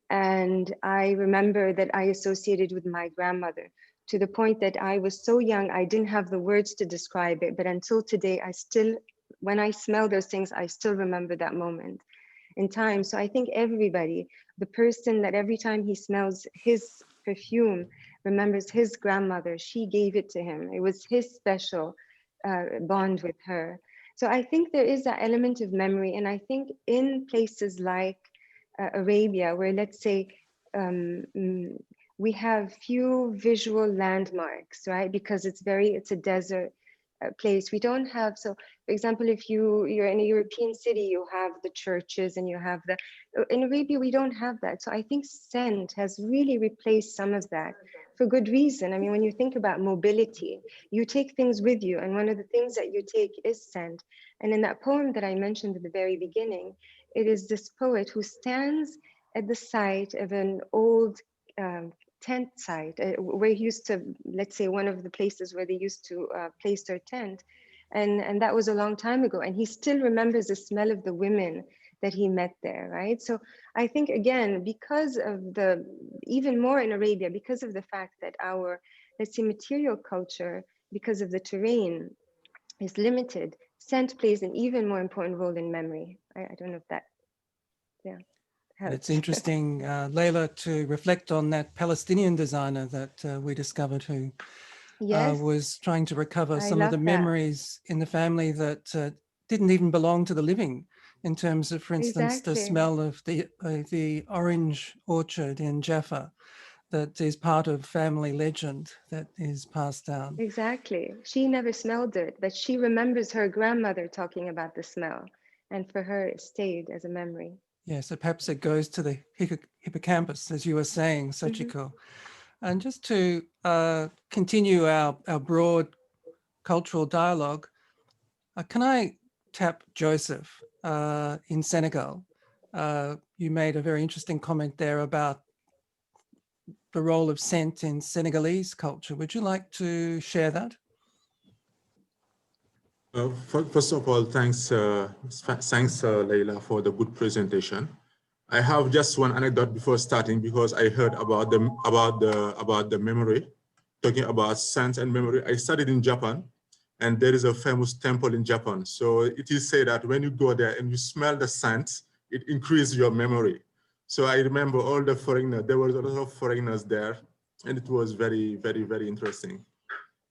And I remember that I associated with my grandmother, to the point that I was so young, I didn't have the words to describe it. But until today, when I smell those things, I still remember that moment in time. So I think everybody, the person that every time he smells his perfume, remembers his grandmother, she gave it to him. It was his special bond with her. So I think there is that element of memory. And I think in places like Arabia, where let's say we have few visual landmarks, right? Because it's a desert place. We don't have, so for example, if you're in a European city, you have the churches and you have in Arabia, we don't have that. So I think scent has really replaced some of that for good reason. I mean, when you think about mobility, you take things with you, and one of the things that you take is scent. And in that poem that I mentioned at the very beginning, it is this poet who stands at the site of an old tent site where he used to, let's say, one of the places where they used to place their tent. And that was a long time ago. And he still remembers the smell of the women that he met there, right? So I think, again, because of even more in Arabia, because of the fact that our, let's say, material culture, because of the terrain, is limited, scent plays an even more important role in memory. I don't know if that, yeah. It's interesting, Laila, to reflect on that Palestinian designer that we discovered, who was trying to recover some of the memories in the family that didn't even belong to the living, in terms of, for instance, the smell of the orange orchard in Jaffa, that is part of family legend that is passed down. Exactly. She never smelled it, but she remembers her grandmother talking about the smell. And for her, it stayed as a memory. Yeah, so perhaps it goes to the hippocampus, as you were saying, Sachiko. And just to continue our broad cultural dialogue, can I tap Joseph in Senegal? You made a very interesting comment there about the role of scent in Senegalese culture. Would you like to share that? First of all, thanks, Laila, for the good presentation. I have just one anecdote before starting, because I heard about the memory, talking about scent and memory. I studied in Japan, and there is a famous temple in Japan. So it is said that when you go there and you smell the scent, it increases your memory. So I remember all the foreigners. There was a lot of foreigners there, and it was very, very, very interesting.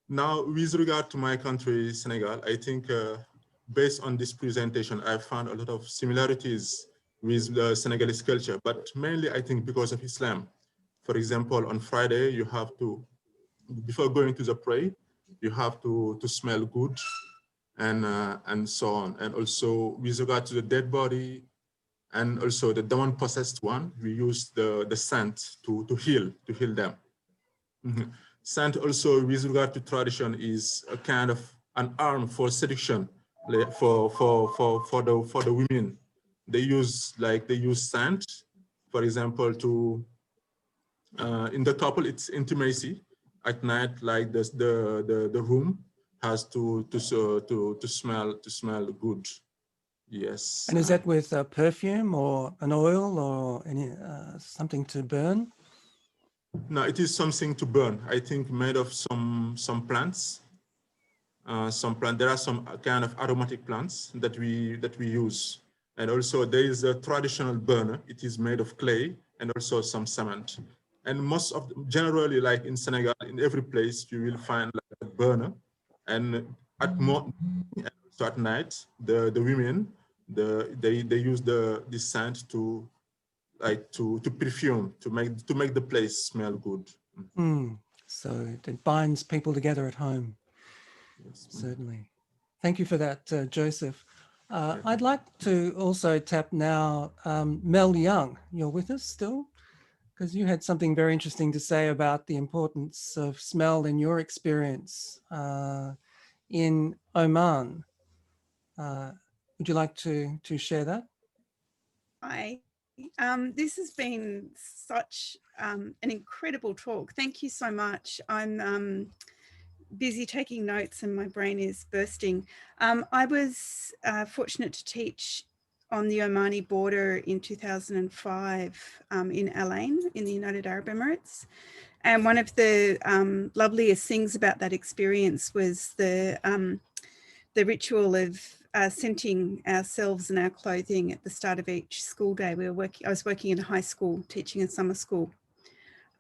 Now, with regard to my country, Senegal, I think based on this presentation, I found a lot of similarities with the Senegalese culture, but mainly I think because of Islam. For example, on Friday, you have to, before going to the prayer, you have to smell good and so on. And also with regard to the dead body and also the demon-possessed one, we use the scent to heal them. Mm-hmm. Scent also, with regard to tradition, is a kind of an arm for seduction for the women. they use sand, for example, to in the couple it's intimacy. At night, like the room has to smell good. Yes. And is that with perfume or an oil or any something to burn? No, it is something to burn. I think made of some plants. There are some kind of aromatic plants that we use, and also there is a traditional burner. It is made of clay and also some cement. And generally, like in Senegal, in every place you will find like a burner, and at so at night the women they use the scent to perfume to make the place smell good. So it binds people together at home. Yes. Certainly. Thank you for that, Joseph. I'd like to also tap now Mel Young. You're with us still? Because you had something very interesting to say about the importance of smell in your experience in Oman. Would you like to share that? Hi. This has been such an incredible talk. Thank you so much. I'm busy taking notes and my brain is bursting. I was fortunate to teach on the Omani border in 2005 in Al Ain in the United Arab Emirates. And one of the loveliest things about that experience was the ritual of scenting ourselves and our clothing at the start of each school day. I was working in a high school, teaching in summer school,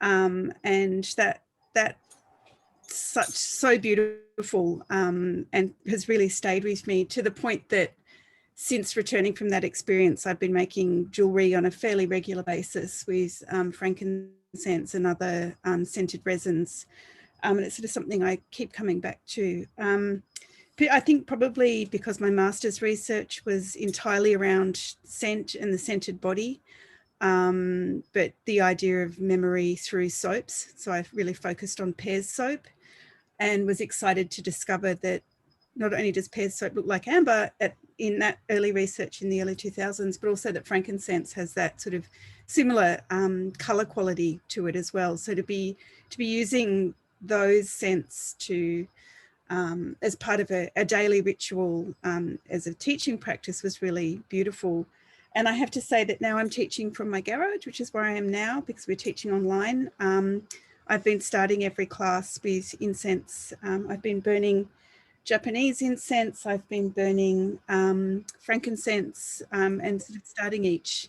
and that's so beautiful and has really stayed with me to the point that since returning from that experience, I've been making jewelry on a fairly regular basis with frankincense and other scented resins, and it's sort of something I keep coming back to. I think probably because my master's research was entirely around scent and the scented body, but the idea of memory through soaps. So I really focused on Pears soap and was excited to discover that not only does Pears soap look like amber in that early research in the early 2000s, but also that frankincense has that sort of similar color quality to it as well. So to be using those scents to as part of a daily ritual as a teaching practice was really beautiful. And I have to say that now I'm teaching from my garage, which is where I am now because we're teaching online. I've been starting every class with incense. I've been burning Japanese incense. I've been burning frankincense, and sort of starting each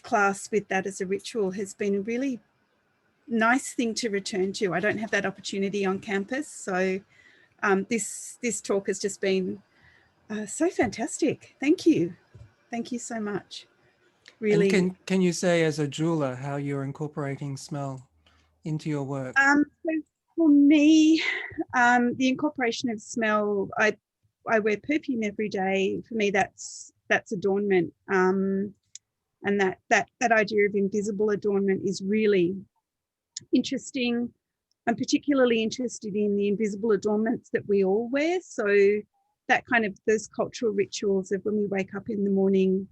class with that as a ritual has been a really nice thing to return to. I don't have that opportunity on campus, so this talk has just been so fantastic. Thank you so much. Really. And can you say as a jeweler how you're incorporating smell into your work? So for me, the incorporation of smell, I wear perfume every day. For me, that's adornment, and that idea of invisible adornment is really interesting. I'm particularly interested in the invisible adornments that we all wear. So that kind of those cultural rituals of when we wake up in the morning.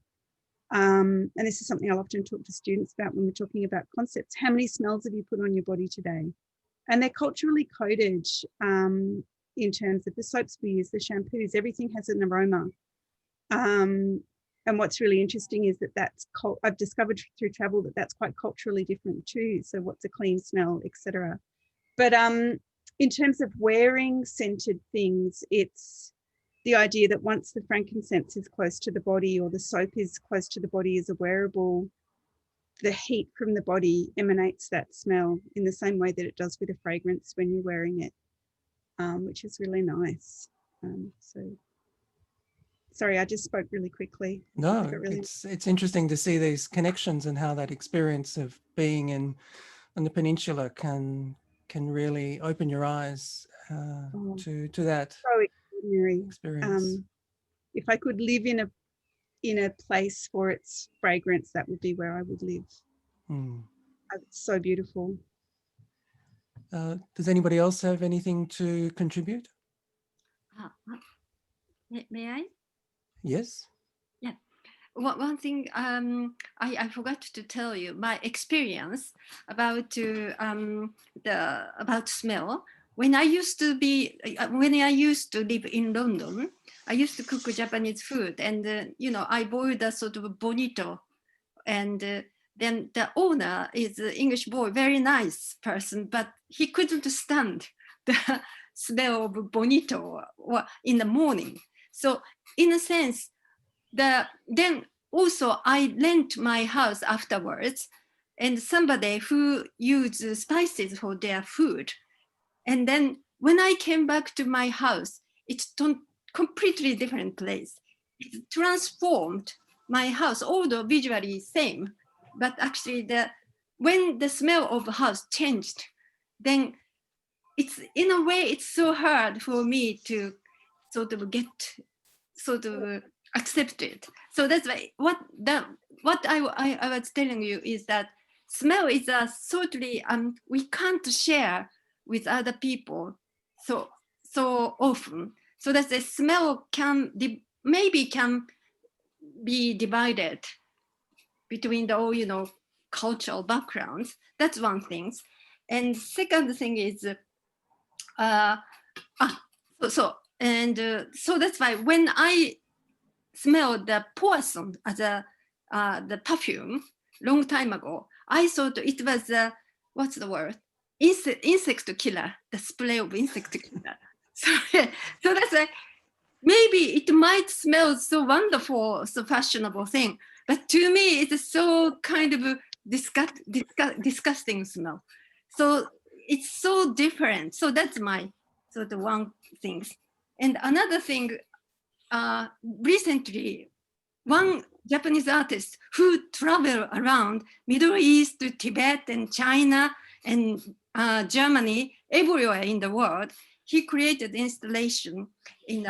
And this is something I'll often talk to students about when we're talking about concepts. How many smells have you put on your body today? And they're culturally coded in terms of the soaps we use, the shampoos, everything has an aroma. And what's really interesting is that I've discovered through travel that that's quite culturally different too. So what's a clean smell, etc. But in terms of wearing scented things, it's the idea that once the frankincense is close to the body or the soap is close to the body as a wearable, the heat from the body emanates that smell in the same way that it does with a fragrance when you're wearing it, which is really nice. So, sorry, I just spoke really quickly. No, it's interesting to see these connections and how that experience of being in the peninsula can really open your eyes to that so extraordinary experience. If I could live in a place for its fragrance, that would be where I would live. It's so beautiful. Does anybody else have anything to contribute? May I? Yes. Yeah. one thing I forgot to tell you my experience about about smell. When I used to live in London, I used to cook Japanese food, and I boiled a sort of bonito, and then the owner is an English boy, very nice person, but he couldn't stand the smell of bonito in the morning. So in a sense, then also I rent my house afterwards, and somebody who used spices for their food. And then when I came back to my house, it's a completely different place. It transformed my house, although visually same, but actually when the smell of the house changed, then it's in a way it's so hard for me to sort of accept it. So that's why what I was telling you is that smell is certainly we can't share with other people so often. So that the smell can be divided between the all cultural backgrounds. That's one thing. And second thing is so that's why when I smelled the poison as the perfume long time ago, I thought it was what's the word? Insect killer, the spray of insect killer. So that's maybe it might smell so wonderful, so fashionable thing, but to me it's so kind of disgusting smell. So it's so different. So that's my sort of one thing. And another thing, recently, one Japanese artist who traveled around Middle East, Tibet, and China, and Germany, everywhere in the world, he created installation in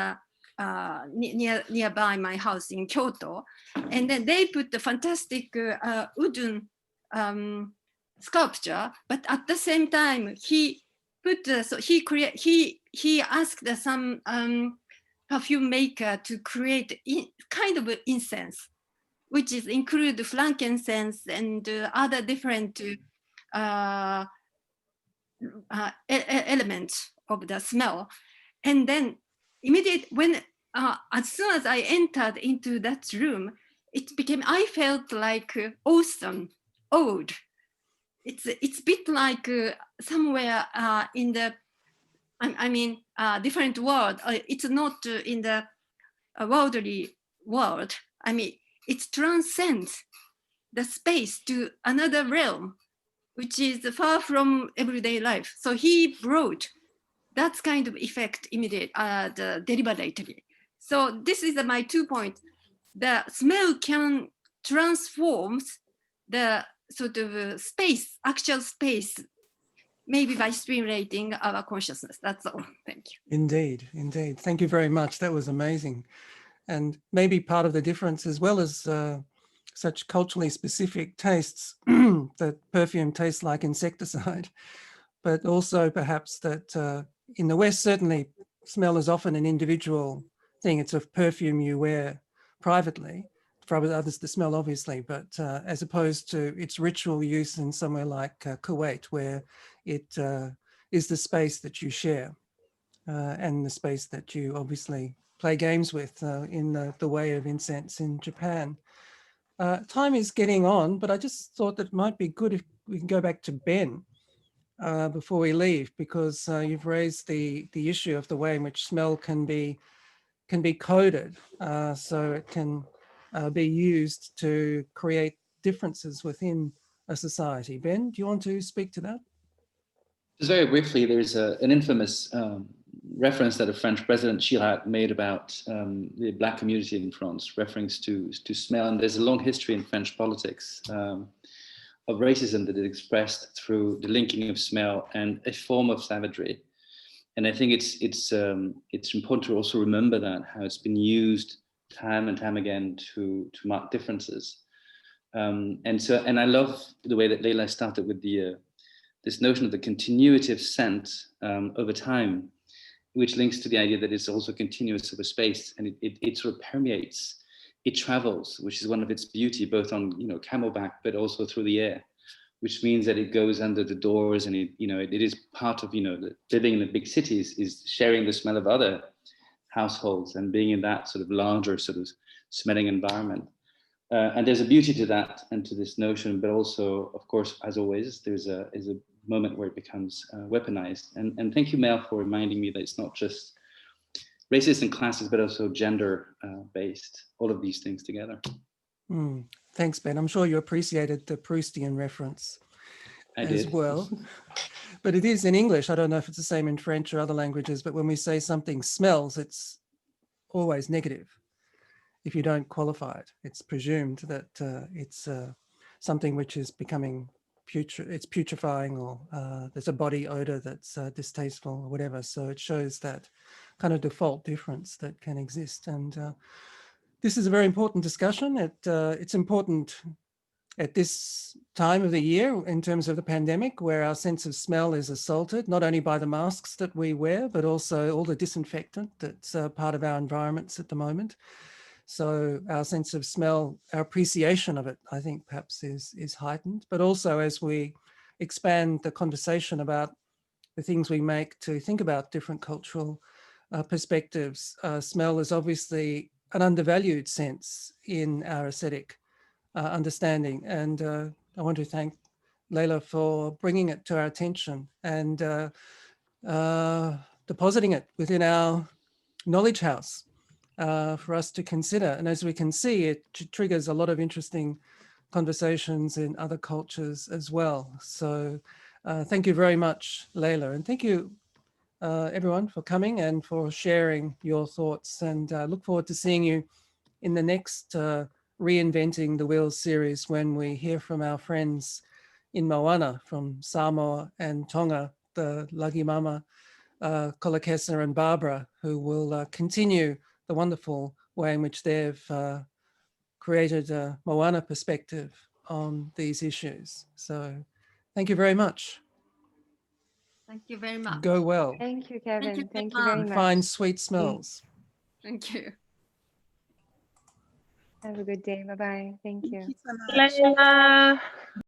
nearby my house in Kyoto, and then they put the fantastic wooden sculpture. But at the same time, he asked some perfume maker to create kind of incense, which is include frankincense and other different elements of the smell. And then when as soon as I entered into that room, I felt like awesome, old. It's a bit like somewhere in the different world. It's not in the worldly world. I mean, it transcends the space to another realm, which is far from everyday life. So he brought that kind of effect deliberately. So this is my 2 points. The smell can transform the sort of actual space, maybe by stimulating our consciousness. That's all. Thank you. Indeed. Thank you very much. That was amazing. And maybe part of the difference, as well as such culturally specific tastes, that perfume tastes like insecticide, but also perhaps that in the West, certainly smell is often an individual thing. It's a perfume you wear privately for others to smell, obviously, but as opposed to its ritual use in somewhere like Kuwait, where it is the space that you share and the space that you obviously play games with in the way of incense in Japan. Time is getting on, but I just thought that it might be good if we can go back to Ben before we leave, because you've raised the issue of the way in which smell can be coded, so it can be used to create differences within a society. Ben, do you want to speak to that? Just very briefly, there's an infamous reference that a French president, Chirac, made about the Black community in France, reference to smell. And there's a long history in French politics of racism that is expressed through the linking of smell and a form of savagery. And I think it's important to also remember that, how it's been used time and time again to mark differences. And I love the way that Laila started with this notion of the continuity of scent over time, which links to the idea that it's also continuous over space, and it sort of permeates it travels, which is one of its beauty, both on camelback, but also through the air, which means that it goes under the doors, and it is part of living in the big cities is sharing the smell of other households and being in that sort of larger sort of smelling environment. And there's a beauty to that and to this notion, but also, of course, as always, is a moment where it becomes weaponized. And thank you, Mel, for reminding me that it's not just racist and classist, but also gender based, all of these things together. Thanks, Ben. I'm sure you appreciated the Proustian reference as well. But it is in English. I don't know if it's the same in French or other languages, but when we say something smells, it's always negative. If you don't qualify it, it's presumed that it's something which is becoming it's putrefying, or there's a body odor that's distasteful or whatever. So it shows that kind of default difference that can exist. And this is a very important discussion. It's important at this time of the year in terms of the pandemic, where our sense of smell is assaulted, not only by the masks that we wear, but also all the disinfectant that's part of our environments at the moment. So our sense of smell, our appreciation of it, I think perhaps is heightened, but also as we expand the conversation about the things we make to think about different cultural perspectives, smell is obviously an undervalued sense in our aesthetic understanding. And I want to thank Laila for bringing it to our attention and depositing it within our knowledge house for us to consider. And as we can see, it triggers a lot of interesting conversations in other cultures as well. So thank you very much, Laila. And thank you, everyone, for coming and for sharing your thoughts. And look forward to seeing you in the next Reinventing the Wheel series, when we hear from our friends in Moana from Samoa and Tonga, the Lagimama, Kolakesa and Barbara, who will continue the wonderful way in which they've created a Moana perspective on these issues. So thank you very much. Thank you very much. Go well. Thank you, Kevin. Thank you very very And much. find sweet smells. Thank you. Have a good day. Bye-bye. Thank you. Thank you so much. Laila.